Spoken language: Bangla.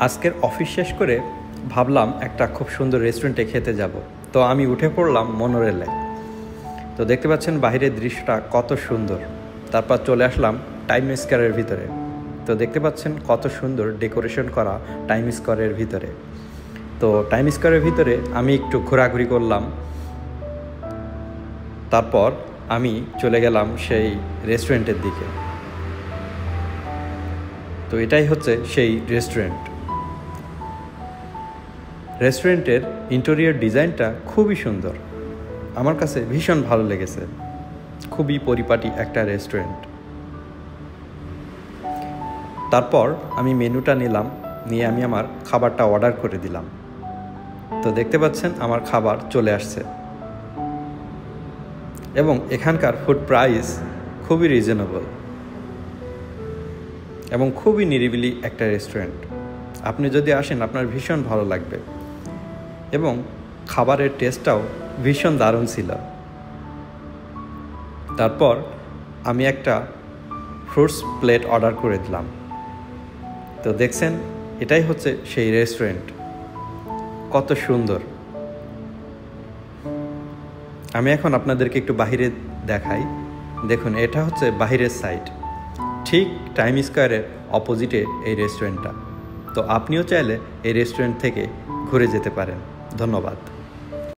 আজকের অফিস শেষ করে ভাবলাম একটা খুব সুন্দর রেস্টুরেন্টে খেতে যাব। তো আমি উঠে পড়লাম মনোরেলে। তো দেখতে পাচ্ছেন বাহিরের দৃশ্যটা কত সুন্দর। তারপর চলে আসলাম টাইম স্কোয়ারের ভিতরে। তো দেখতে পাচ্ছেন কত সুন্দর ডেকোরেশন করা টাইম স্কোয়ারের ভিতরে। তো টাইম স্কোয়ারের ভিতরে আমি একটু ঘোরাঘুরি করলাম। তারপর আমি চলে গেলাম সেই রেস্টুরেন্টের দিকে। তো এটাই হচ্ছে সেই রেস্টুরেন্টের ইন্টেরিয়র ডিজাইনটা খুবই সুন্দর, আমার কাছে ভীষণ ভালো লেগেছে। খুবই পরিপাটি একটা রেস্টুরেন্ট। তারপর আমি মেনুটা নিয়ে আমি আমার খাবারটা অর্ডার করে দিলাম। তো দেখতে পাচ্ছেন আমার খাবার চলে আসছে এবং এখানকার ফুড প্রাইস খুবই রিজনেবল এবং খুবই নিরিবিলি একটা রেস্টুরেন্ট। আপনি যদি আসেন আপনার ভীষণ ভালো লাগবে এবং খাবারের টেস্টটাও ভীষণ দারুণ ছিল। তারপর আমি একটা ফ্রুটস প্লেট অর্ডার করে দিলাম। তো দেখছেন এটাই হচ্ছে সেই রেস্টুরেন্ট, কত সুন্দর। আমি এখন আপনাদেরকে একটু বাহিরে দেখাই। দেখুন, এটা হচ্ছে বাহিরের সাইড, ঠিক টাইম স্কোয়ারের অপোজিটে এই রেস্টুরেন্টটা। তো আপনিও চাইলে এই রেস্টুরেন্ট থেকে ঘুরে যেতে পারেন। ধন্যবাদ।